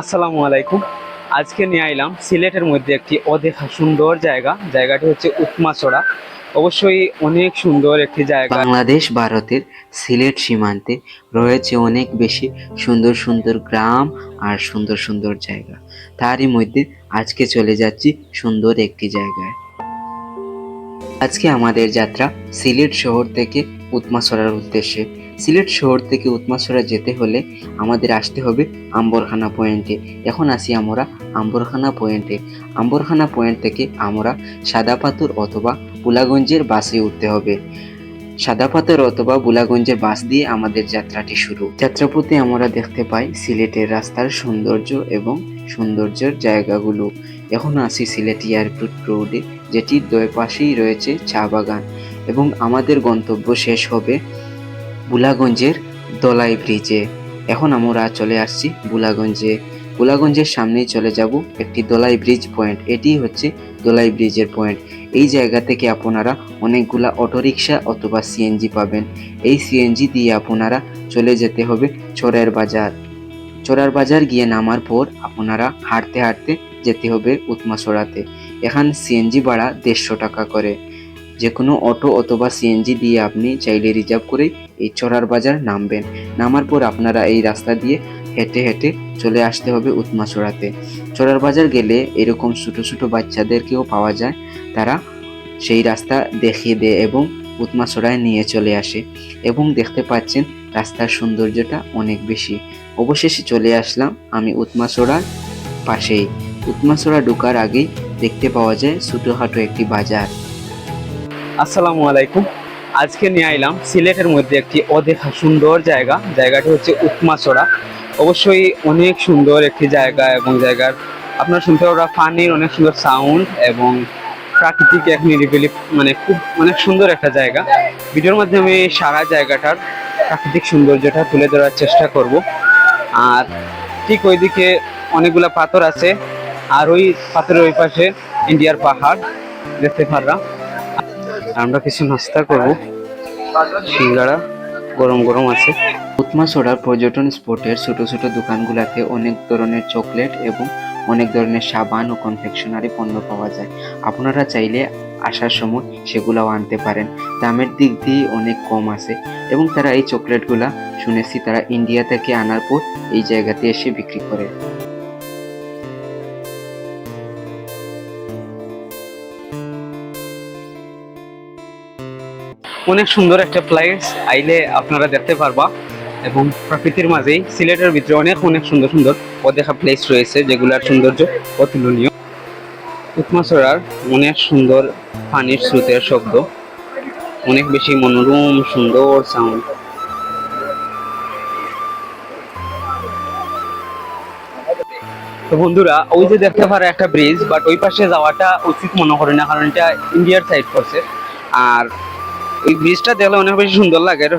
আসসালামু আলাইকুম। আজকে নিয়ে আইলাম সিলেটের মধ্যে একটি অদেখা সুন্দর জায়গা। জায়গাটি হচ্ছে উৎমাছড়া। অবশ্যই অনেক সুন্দর একটি জায়গা। বাংলাদেশ ভারতের সিলেট সীমান্তে রয়েছে অনেক বেশি সুন্দর সুন্দর গ্রাম আর সুন্দর সুন্দর জায়গা। তারই মধ্যে আজকে চলে যাচ্ছি সুন্দর একটি জায়গায়। আজকে আমাদের যাত্রা সিলেট শহর থেকে উৎমাছড়ার উদ্দেশ্যে। সিলেট শহর থেকে উৎমাছড়া যেতে হলে আমাদের আসতে হবে আম্বরখানা পয়েন্টে। এখন আসি আমরা আম্বরখানা পয়েন্টে। আম্বরখানা পয়েন্ট থেকে আমরা সাদাপাথর অথবা বুলাগঞ্জের বাসে উঠতে হবে। সাদাপাথর অথবা বুলাগঞ্জের বাস দিয়ে আমাদের যাত্রাটি শুরু। যাত্রাপথে আমরা দেখতে পাই সিলেটের রাস্তার সৌন্দর্য এবং সৌন্দর্যের জায়গাগুলো। এখন আসি সিলেট এয়ারপোর্ট রোডে, যেটির দুই পাশেই রয়েছে চা বাগান এবং আমাদের গন্তব্য শেষ হবে বুলাগঞ্জের দলাই ব্রিজে। এখন আমরা চলে আসছি বুলাগঞ্জে। বুলাগঞ্জের সামনেই চলে যাব একটি দলাই ব্রিজ পয়েন্ট। এটি হচ্ছে দলাই ব্রিজের পয়েন্ট। এই জায়গা থেকে আপনারা অনেকগুলা অটোরিকশা অথবা সিএনজি পাবেন। এই সিএনজি দিয়ে আপনারা চলে যেতে হবে চোরার বাজার। চোরার বাজার গিয়ে নামার পর আপনারা হাঁটতে হাঁটতে যেতে হবে উৎমাছড়াতে। এখানে সিএনজি ভাড়া 150 টাকা করে। যে কোনো অটো অথবা সিএনজি দিয়ে আপনি চাইলে রিজার্ভ করে এই চোরার বাজার নামবেন। নামার পর আপনারা এই রাস্তা দিয়ে হেঁটে হেঁটে চলে আসতে হবে উৎমাছড়াতে। চোরার বাজার গেলে এরকম ছোটো ছোটো বাচ্চাদেরকেও পাওয়া যায়, তারা সেই রাস্তা দেখিয়ে দেয় এবং উৎমাছড়ায় নিয়ে চলে আসে এবং দেখতে পাচ্ছেন রাস্তার সৌন্দর্যটা অনেক বেশি। অবশেষে চলে আসলাম আমি উৎমাছড়ার পাশেই। উৎমাছড়া ঢোকার আগেই দেখতে পাওয়া যায় ছোটোখাটো একটি বাজার। আসসালামু আলাইকুম। আজকে নিয়ে আইলাম সিলেটের মধ্যে একটি অদেখা সুন্দর জায়গা। জায়গাটি হচ্ছে উৎমাছড়া। অবশ্যই অনেক সুন্দর একটি জায়গা এবং জায়গার আপনার শুনতে ওরা পানির অনেক সুন্দর সাউন্ড এবং প্রাকৃতিক এক নিরিবিলি, মানে খুব অনেক সুন্দর একটা জায়গা। ভিডিওর মাধ্যমে সারা জায়গাটার প্রাকৃতিক সৌন্দর্যটা তুলে ধরার চেষ্টা করব। আর ঠিক ওইদিকে অনেকগুলা পাথর আছে, আর ওই পাথরের ওই পাশে ইন্ডিয়ার পাহাড় দেখতে পাররা। আমরা কিছু নাস্তা করব, সিঙ্গাড়া গরম গরম আছে। উৎমাছড়ার পর্যটন স্পটের ছোট ছোট দোকানগুলোতে অনেক ধরনের চকলেট এবং অনেক ধরনের সাবান ও কনফেকশনারি পণ্য পাওয়া যায়। আপনারা চাইলে আসার সময় সেগুলাও আনতে পারেন। দামের দিক দিয়ে অনেক কম আছে এবং তারা এই চকলেটগুলা শুনেছি তারা ইন্ডিয়া থেকে আনার পর এই জায়গাতে এসে বিক্রি করে। অনেক সুন্দর একটা প্লেস, আইলে আপনারা দেখতে পারবা এবং প্রকৃতির মাঝেই সিলেটের ভিতরে অনেক অনেক সুন্দর সুন্দর অদেখা প্লেস রয়েছে যেগুলোর সৌন্দর্য অতুলনীয়। উৎমাছড়ার অনেক সুন্দর পানির স্রোতের শব্দ, অনেক বেশি মনোরম সুন্দর সাউন্ড। তো বন্ধুরা, ওই যে দেখতে পারে একটা ব্রিজ, বাট ওই পাশে যাওয়াটা উচিত মনে করি না, কারণ এটা ইন্ডিয়ার সাইড করছে। আর এই ব্রিজটা দেখলে অনেক বেশি সুন্দর লাগে। এটা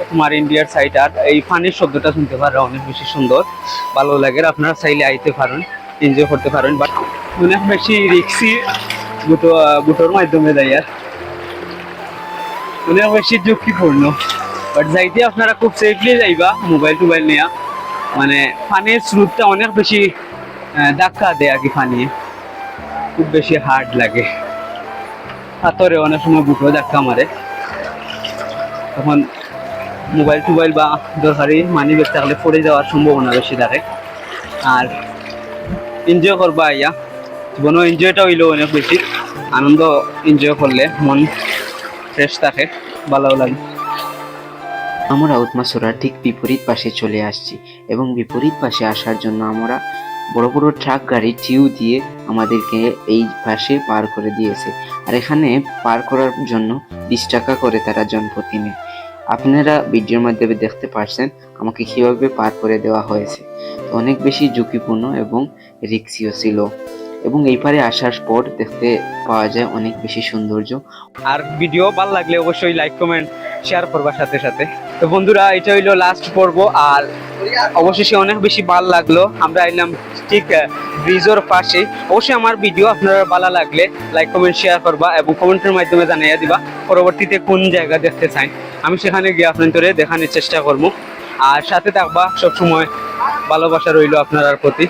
তোমার ইন্ডিয়ার সাইড, আর এই পানির শব্দটা শুনতে পারে অনেক বেশি সুন্দর ভালো লাগে। আপনারা চাইলে আইতে পারেন, এনজয় করতে পারেন, বাট অনেক বেশি রিক্সি গুটোর মাধ্যমে যাই, আর অনেক বেশি ঝুঁকিপূর্ণ। বাট যাইতে আপনারা খুব সেফলি যাইবা মোবাইল টোবাইল নিয়ে। মানে পানির স্রোতটা অনেক বেশি ধাক্কা দেয় আর কি, পানি খুব বেশি হার্ড লাগে। হাতরে অনেক সময় বুটো ধাক্কা মারে, তখন মোবাইল টোবাইল বা দরকারি মানি ব্যাগ থাকলে পড়ে যাওয়ার সম্ভাবনা বেশি থাকে। আর এনজয় করবা আইয়া, জীবনও এনজয়টা হইলেও অনেক বেশি আনন্দ। এনজয় করলে মন ফ্রেশ থাকে, ভালো লাগে। আমরা উৎমাছড়ার ঠিক বিপরীত পাশে চলে আসছি এবং বিপরীত পাশে আসার জন্য আমরা বড় বড় ট্রাক গাড়ি টিউ দিয়ে আমাদেরকে এই পাশে পার করে দিয়েছে। আর এখানে পার করার জন্য 20 টাকা করে তারা জনপ্রতি নেয়। আপনারা ভিডিওর মাধ্যমে দেখতে পাচ্ছেন আমাকে কিভাবে পার করে দেওয়া হয়েছে। অনেক বেশি ঝুঁকিপূর্ণ এবং রিস্কিও ছিল এবং এই পারে আসার পর দেখতে পাওয়া যায় অনেক বেশি সৌন্দর্য। আর ভিডিও ভালো লাগলে অবশ্যই লাইক কমেন্ট শেয়ার করবার সাথে সাথে। তো বন্ধুরা, এটা হইলো লাস্ট পর্ব, আর অবশেষে অনেক বেশি ভালো লাগলো। আমরা এলাম ঠিক ব্রিজের পাশে। অবশ্যই আমার ভিডিও আপনারা ভালো লাগলে লাইক কমেন্ট শেয়ার করবা এবং কমেন্টের মাধ্যমে জানিয়ে দিবা পরবর্তীতে কোন জায়গা দেখতে চাই। আমি সেখানে গিয়ে আপনাদের দেখানোর চেষ্টা করবো। আর সাথে থাকবা সবসময়। ভালোবাসা রইল আপনার প্রতি।